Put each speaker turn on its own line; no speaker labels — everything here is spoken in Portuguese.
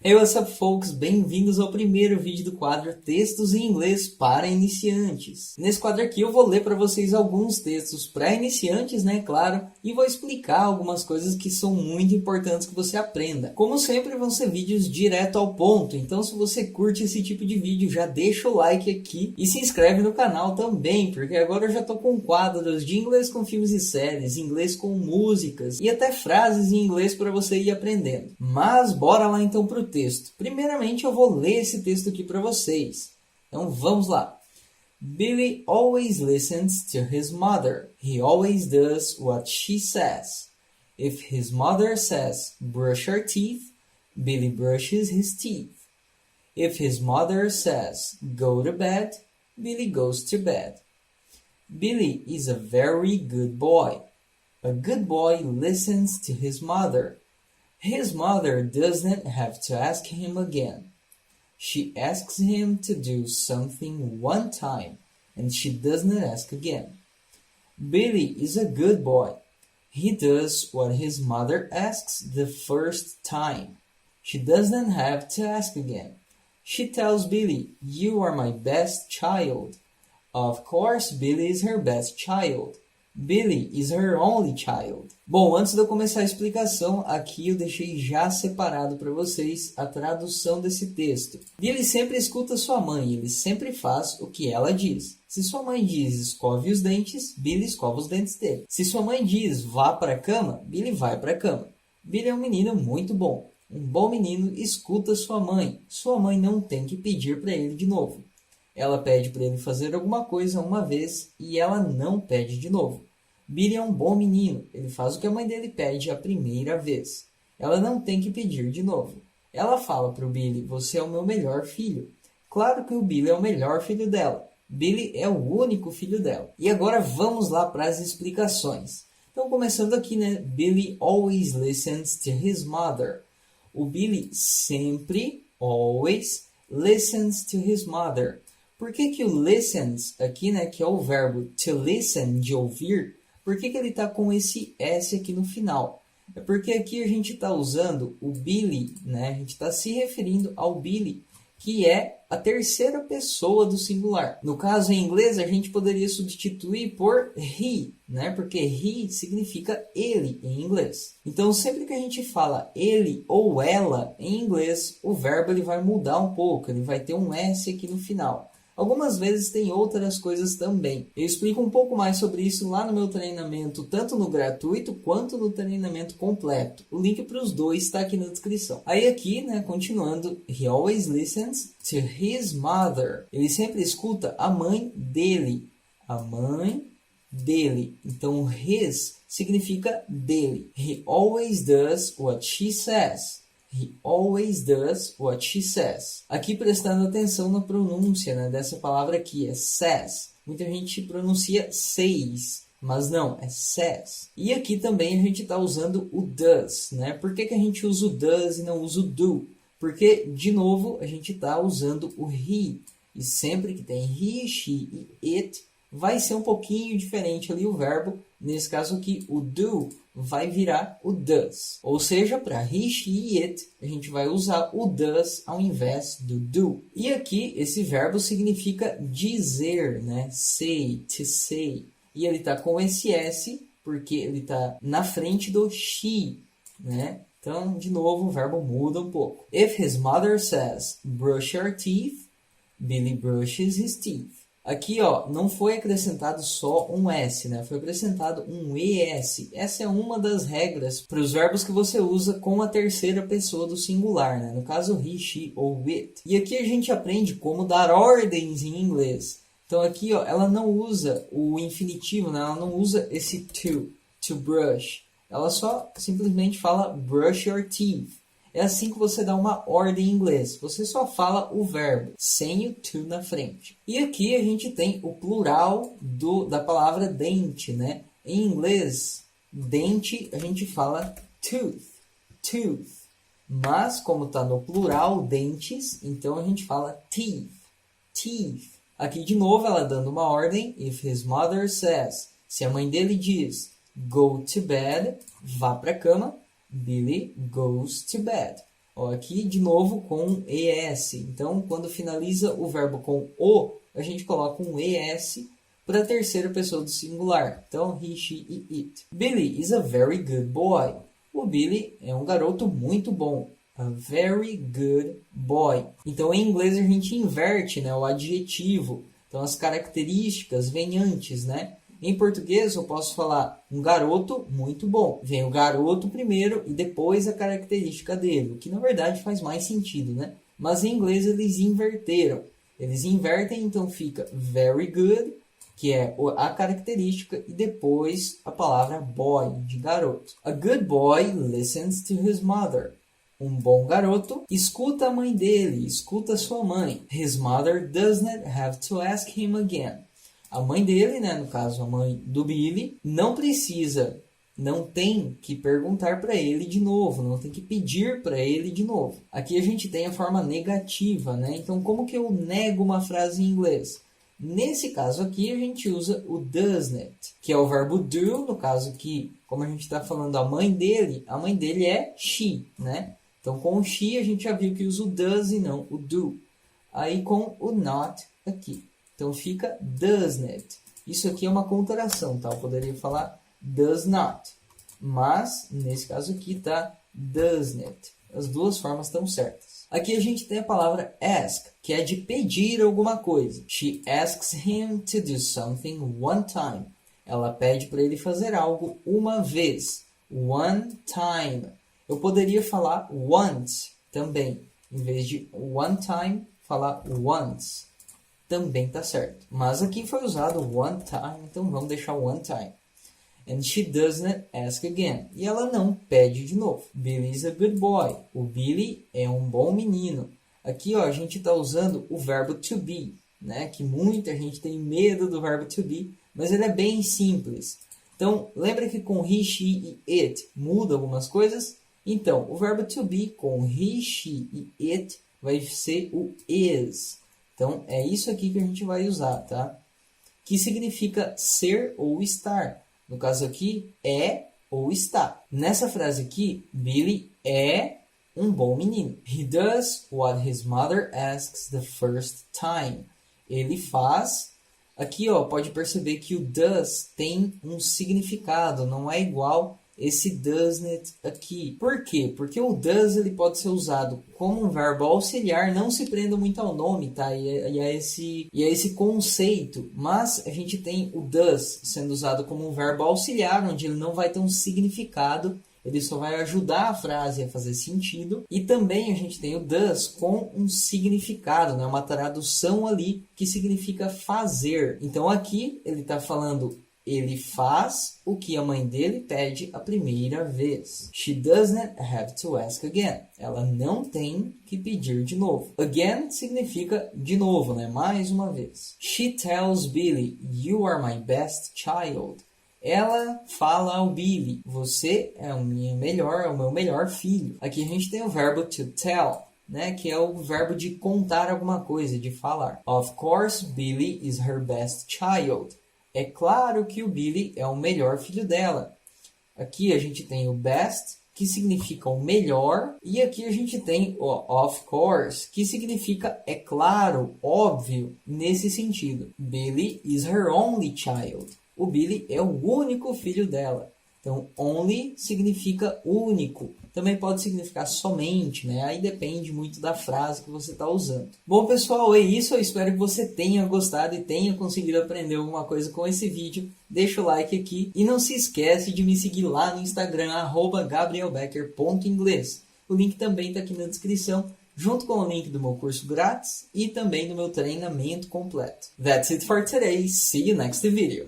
Hey, what's up, folks? Bem-vindos ao primeiro vídeo do quadro Textos em Inglês para Iniciantes. Nesse quadro aqui eu vou ler para vocês alguns textos para iniciantes, né, claro, e vou explicar algumas coisas que são muito importantes que você aprenda. Como sempre, vão ser vídeos direto ao ponto, então se você curte esse tipo de vídeo, já deixa o like aqui e se inscreve no canal também, porque agora eu já estou com quadros de inglês com filmes e séries, inglês com músicas e até frases em inglês para você ir aprendendo. Mas bora lá então para o texto. Primeiramente eu vou ler esse texto aqui para vocês. Então vamos lá. Billy always listens to his mother. He always does what she says. If his mother says, brush your teeth, Billy brushes his teeth. If his mother says, go to bed, Billy goes to bed. Billy is a very good boy. A good boy listens to his mother. His mother doesn't have to ask him again. She asks him to do something one time, and she doesn't ask again. Billy is a good boy. He does what his mother asks the first time. She doesn't have to ask again. She tells Billy, "You are my best child." Of course, Billy is her best child. Billy is her only child. Bom, antes de eu começar a explicação, aqui eu deixei já separado para vocês a tradução desse texto. Billy sempre escuta sua mãe, ele sempre faz o que ela diz. Se sua mãe diz escove os dentes, Billy escova os dentes dele. Se sua mãe diz vá para a cama, Billy vai para a cama. Billy é um menino muito bom. Um bom menino escuta sua mãe. Sua mãe não tem que pedir para ele de novo. Ela pede para ele fazer alguma coisa uma vez e ela não pede de novo. Billy é um bom menino. Ele faz o que a mãe dele pede a primeira vez. Ela não tem que pedir de novo. Ela fala para o Billy, você é o meu melhor filho. Claro que o Billy é o melhor filho dela. Billy é o único filho dela. E agora vamos lá para as explicações. Então, começando aqui, né? Billy always listens to his mother. O Billy sempre, always, listens to his mother. Por que o listens aqui, né, que é o verbo to listen, de ouvir, por que ele está com esse S aqui no final? É porque aqui a gente está usando o Billy, né, a gente está se referindo ao Billy, que é a terceira pessoa do singular. No caso, em inglês, a gente poderia substituir por he, né, porque he significa ele em inglês. Então, sempre que a gente fala ele ou ela em inglês, o verbo ele vai mudar um pouco, ele vai ter um S aqui no final. Algumas vezes tem outras coisas também. Eu explico um pouco mais sobre isso lá no meu treinamento, tanto no gratuito quanto no treinamento completo. O link para os dois está aqui na descrição. Aí aqui, né, continuando, he always listens to his mother. Ele sempre escuta a mãe dele. A mãe dele. Então, his significa dele. He always does what she says. He always does what she says. Aqui prestando atenção na pronúncia, né, dessa palavra aqui, é says. Muita gente pronuncia says, mas não, é says. E aqui também a gente está usando o does, né? Por que a gente usa o does e não usa o do? Porque, de novo, a gente está usando o he. E sempre que tem he, she e it, vai ser um pouquinho diferente ali o verbo. Nesse caso aqui, o do vai virar o does. Ou seja, para he, she e it, a gente vai usar o does ao invés do do. E aqui, esse verbo significa dizer, né? Say, to say. E ele está com esse S, porque ele está na frente do she, né? Então, de novo, o verbo muda um pouco. If his mother says, brush your teeth, Billy brushes his teeth. Aqui, ó, não foi acrescentado só um S, né? Foi acrescentado um ES. Essa é uma das regras para os verbos que você usa com a terceira pessoa do singular, né? No caso, he, she ou it. E aqui a gente aprende como dar ordens em inglês. Então aqui, ó, ela não usa o infinitivo, né? Ela não usa esse to brush. Ela só simplesmente fala brush your teeth. É assim que você dá uma ordem em inglês. Você só fala o verbo, sem o to na frente. E aqui a gente tem o plural da palavra dente, né? Em inglês, dente a gente fala tooth, tooth. Mas como está no plural, dentes, então a gente fala teeth, teeth. Aqui de novo ela dando uma ordem. If his mother says, se a mãe dele diz, go to bed, vá para a cama, Billy goes to bed. Ó, aqui de novo com ES. Então, quando finaliza o verbo com o, a gente coloca um ES para a terceira pessoa do singular. Então, he, she e it. Billy is a very good boy. O Billy é um garoto muito bom. A very good boy. Então, em inglês, a gente inverte, né, o adjetivo. Então, as características vêm antes, né? Em português, eu posso falar um garoto muito bom. Vem o garoto primeiro e depois a característica dele. O que, na verdade, faz mais sentido, né? Mas em inglês, eles inverteram. Eles invertem, então fica very good, que é a característica, e depois a palavra boy, de garoto. A good boy listens to his mother. Um bom garoto escuta a mãe dele, escuta sua mãe. His mother does not have to ask him again. A mãe dele, né, no caso a mãe do Billy, não tem que perguntar para ele de novo, não tem que pedir para ele de novo. Aqui a gente tem a forma negativa, né? Então, como que eu nego uma frase em inglês? Nesse caso aqui, a gente usa o does not, que é o verbo do, no caso aqui, como a gente está falando a mãe dele é she, né? Então, com o she, a gente já viu que usa o does e não o do. Aí, com o not aqui. Então, fica does not. Isso aqui é uma contração, tá? Eu poderia falar does not. Mas, nesse caso aqui, tá does not. As duas formas estão certas. Aqui a gente tem a palavra ask, que é de pedir alguma coisa. She asks him to do something one time. Ela pede para ele fazer algo uma vez. One time. Eu poderia falar once também. Em vez de one time, falar once. Também está certo. Mas aqui foi usado one time, então vamos deixar one time. And she does not ask again. E ela não pede de novo. Billy is a good boy. O Billy é um bom menino. Aqui ó, a gente está usando o verbo to be, né? Que muita gente tem medo do verbo to be, mas ele é bem simples. Então, lembra que com he, she e it muda algumas coisas? Então, o verbo to be com he, she e it vai ser o is. Então, é isso aqui que a gente vai usar, tá? Que significa ser ou estar. No caso aqui, é ou está. Nessa frase aqui, Billy é um bom menino. He does what his mother asks the first time. Ele faz... Aqui, ó, pode perceber que o does tem um significado. Não é igual esse does not aqui. Por quê? Porque o does ele pode ser usado como um verbo auxiliar, não se prenda muito ao nome, tá? E a esse conceito. Mas a gente tem o does sendo usado como um verbo auxiliar, onde ele não vai ter um significado, ele só vai ajudar a frase a fazer sentido. E também a gente tem o does com um significado, né? Uma tradução ali que significa fazer. Então aqui ele está falando... Ele faz o que a mãe dele pede a primeira vez. She doesn't have to ask again. Ela não tem que pedir de novo. Again significa de novo, né? Mais uma vez. She tells Billy, you are my best child. Ela fala ao Billy, você é o meu melhor filho. Aqui a gente tem o verbo to tell, né? Que é o verbo de contar alguma coisa, de falar. Of course, Billy is her best child. É claro que o Billy é o melhor filho dela. Aqui a gente tem o best, que significa o melhor. E aqui a gente tem o of course, que significa é claro, óbvio, nesse sentido. Billy is her only child. O Billy é o único filho dela. Então, only significa único. Também pode significar somente, né? Aí depende muito da frase que você está usando. Bom, pessoal, é isso. Eu espero que você tenha gostado e tenha conseguido aprender alguma coisa com esse vídeo. Deixa o like aqui e não se esquece de me seguir lá no Instagram, @gabrielbecker.inglês. O link também está aqui na descrição, junto com o link do meu curso grátis e também do meu treinamento completo. That's it for today. See you next video.